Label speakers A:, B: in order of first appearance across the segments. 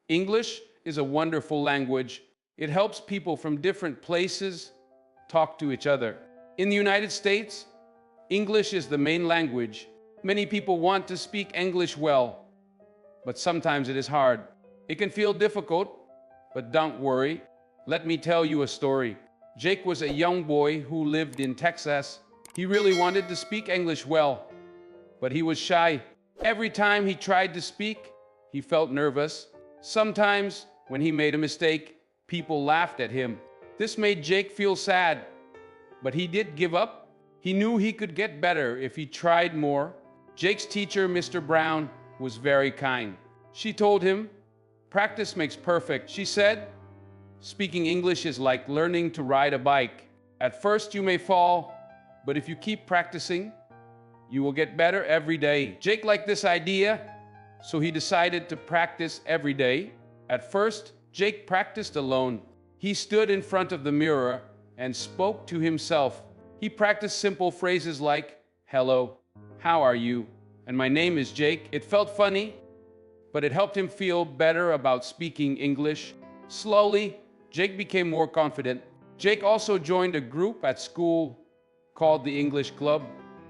A: English is a wonderful language. It helps people from different places talk to each other. In the United States, English is the main language. Many people want to speak English well, but sometimes it is hard. It can feel difficult, but don't worry. Let me tell you a story. Jake was a young boy who lived in Texas. He really wanted to speak English well, but he was shy. Every time he tried to speak, he felt nervous. Sometimes, when he made a mistake, people laughed at him. This made Jake feel sad, but he didn't give up. He knew he could get better if he tried more. Jake's teacher, Mr. Brown, was very kind. She told him, "Practice makes perfect," she said. Speaking English is like learning to ride a bike. At first you may fall, but if you keep practicing, you will get better every day. Jake liked this idea, so he decided to practice every day. At first, Jake practiced alone. He stood in front of the mirror and spoke to himself. He practiced simple phrases like, "Hello, how are you? And my name is Jake." It felt funny, but it helped him feel better about speaking English. Slowly, Jake became more confident. Jake also joined a group at school called the English Club.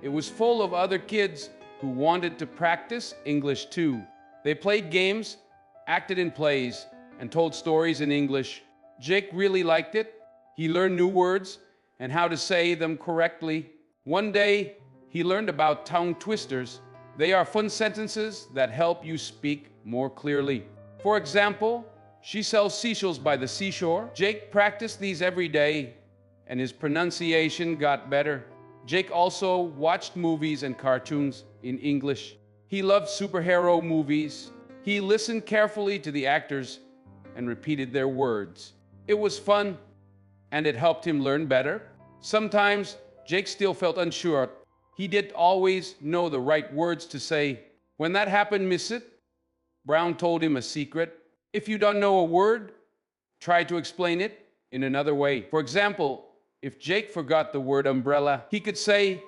A: It was full of other kids who wanted to practice English too. They played games, acted in plays, and told stories in English. Jake really liked it. He learned new words and how to say them correctly. One day, he learned about tongue twisters. They are fun sentences that help you speak more clearly. For example, "She sells seashells by the seashore." Jake practiced these every day, and his pronunciation got better. Jake also watched movies and cartoons in English. He loved superhero movies. He listened carefully to the actors and repeated their words. It was fun, and it helped him learn better. Sometimes Jake still felt unsure. He didn't always know the right words to say. When that happened, Mrs. Brown told him a secret. If you don't know a word, try to explain it in another way. For example, if Jake forgot the word umbrella, he could say,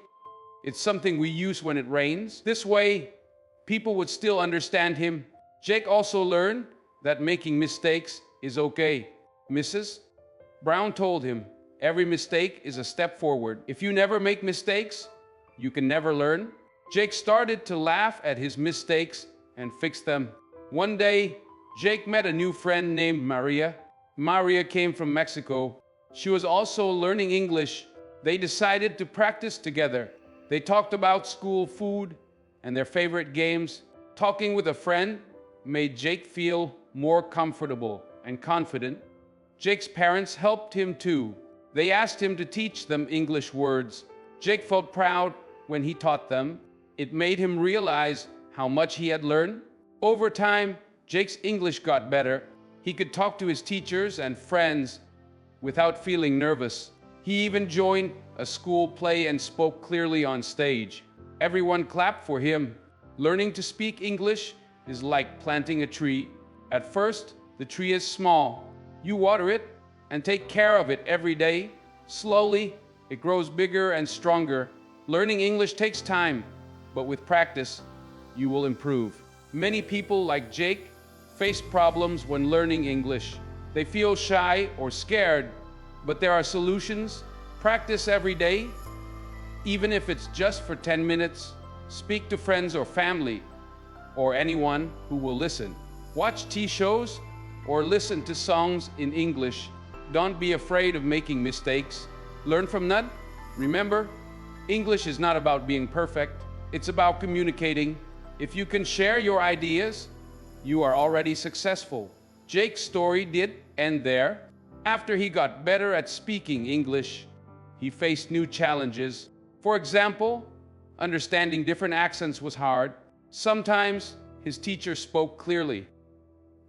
A: "It's something we use when it rains." This way, people would still understand him. Jake also learned that making mistakes is okay. Mrs. Brown told him, "Every mistake is a step forward. If you never make mistakes, you can never learn." Jake started to laugh at his mistakes and fix them. One day, Jake met a new friend named Maria. Maria came from Mexico. She was also learning English. They decided to practice together. They talked about school food and their favorite games. Talking with a friend made Jake feel more comfortable and confident. Jake's parents helped him too. They asked him to teach them English words. Jake felt proud when he taught them. It made him realize how much he had learned. Over time, Jake's English got better. He could talk to his teachers and friends without feeling nervous. He even joined a school play and spoke clearly on stage. Everyone clapped for him. Learning to speak English is like planting a tree. At first, the tree is small. You water it and take care of it every day. Slowly, it grows bigger and stronger. Learning English takes time, but with practice, you will improve. Many people like Jake face problems when learning English. They feel shy or scared, but there are solutions. Practice every day, even if it's just for 10 minutes. Speak to friends or family, or anyone who will listen. Watch TV shows or listen to songs in English. Don't be afraid of making mistakes. Learn from none. Remember, English is not about being perfect. It's about communicating. If you can share your ideas, you are already successful. Jake's story did end there. After he got better at speaking English, he faced new challenges. For example, understanding different accents was hard. Sometimes his teacher spoke clearly,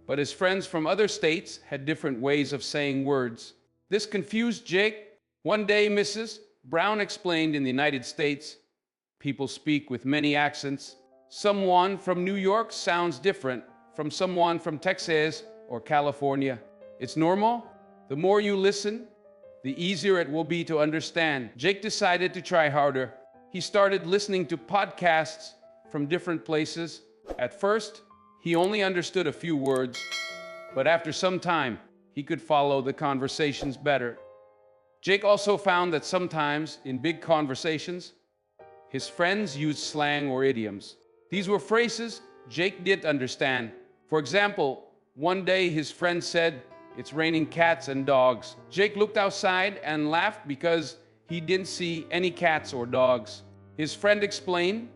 A: but his friends from other states had different ways of saying words. This confused Jake. One day, Mrs. Brown explained, in the United States, people speak with many accents. Someone from New York sounds different from someone from Texas or California. It's normal. The more you listen, the easier it will be to understand. Jake decided to try harder. He started listening to podcasts from different places. At first, he only understood a few words, but after some time, he could follow the conversations better. Jake also found that sometimes in big conversations, his friends used slang or idioms. These were phrases Jake didn't understand. For example, one day his friend said, "It's raining cats and dogs." Jake looked outside and laughed because he didn't see any cats or dogs. His friend explained,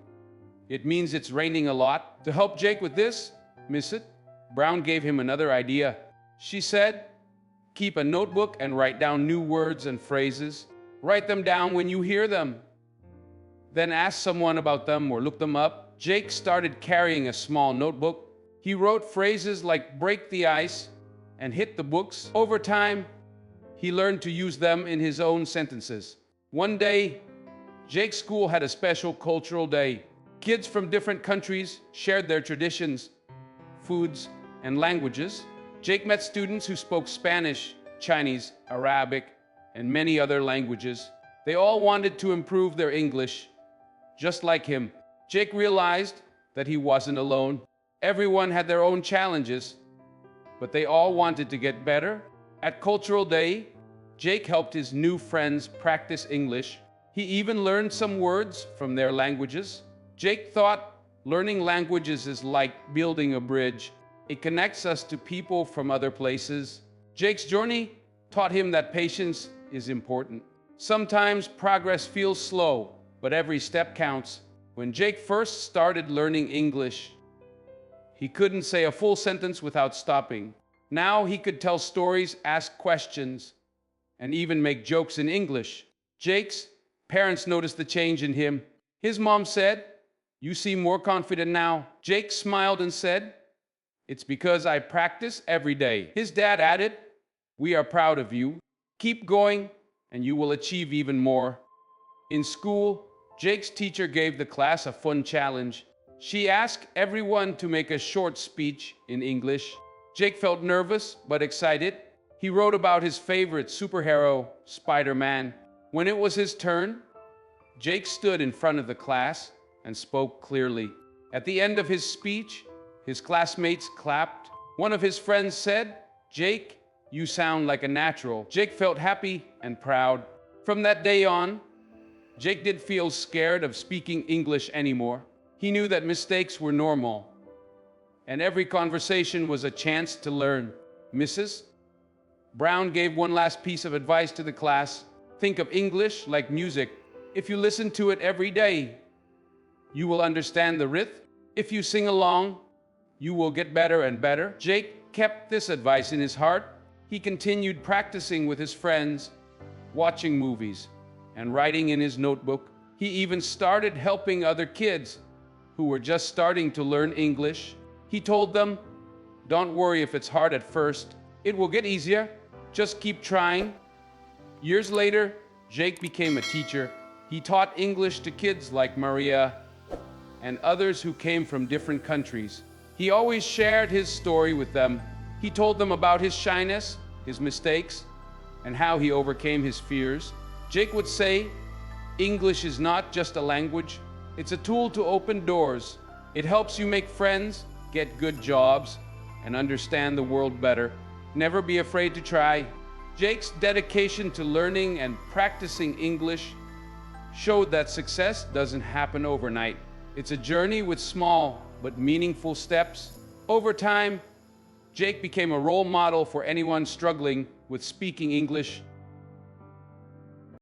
A: "It means it's raining a lot." To help Jake with this, Mrs. Brown gave him another idea. She said, "Keep a notebook and write down new words and phrases. Write them down when you hear them. Then ask someone about them or look them up." Jake started carrying a small notebook. He wrote phrases like "break the ice" and "hit the books." Over time, he learned to use them in his own sentences. One day, Jake's school had a special cultural day. Kids from different countries shared their traditions, foods, and languages. Jake met students who spoke Spanish, Chinese, Arabic, and many other languages. They all wanted to improve their English, just like him. Jake realized that he wasn't alone. Everyone had their own challenges, but they all wanted to get better. At Cultural Day, Jake helped his new friends practice English. He even learned some words from their languages. Jake thought learning languages is like building a bridge. It connects us to people from other places. Jake's journey taught him that patience is important. Sometimes progress feels slow, but every step counts. When Jake first started learning English, he couldn't say a full sentence without stopping. Now he could tell stories, ask questions, and even make jokes in English. Jake's parents noticed the change in him. His mom said, "You seem more confident now." Jake smiled and said, "It's because I practice every day." His dad added, "We are proud of you. Keep going, and you will achieve even more." In school, Jake's teacher gave the class a fun challenge. She asked everyone to make a short speech in English. Jake felt nervous but excited. He wrote about his favorite superhero, Spider-Man. When it was his turn, Jake stood in front of the class and spoke clearly. At the end of his speech, his classmates clapped. One of his friends said, "Jake, you sound like a natural." Jake felt happy and proud. From that day on, Jake didn't feel scared of speaking English anymore. He knew that mistakes were normal, and every conversation was a chance to learn. Mrs. Brown gave one last piece of advice to the class. Think of English like music. If you listen to it every day, you will understand the rhythm. If you sing along, you will get better and better. Jake kept this advice in his heart. He continued practicing with his friends, watching movies, and writing in his notebook. He even started helping other kids who were just starting to learn English. He told them, "Don't worry if it's hard at first. It will get easier. Just keep trying." Years later, Jake became a teacher. He taught English to kids like Maria and others who came from different countries. He always shared his story with them. He told them about his shyness, his mistakes, and how he overcame his fears. Jake would say, "English is not just a language, it's a tool to open doors. It helps you make friends, get good jobs, and understand the world better. Never be afraid to try." Jake's dedication to learning and practicing English showed that success doesn't happen overnight. It's a journey with small but meaningful steps. Over time, Jake became a role model for anyone struggling with speaking English.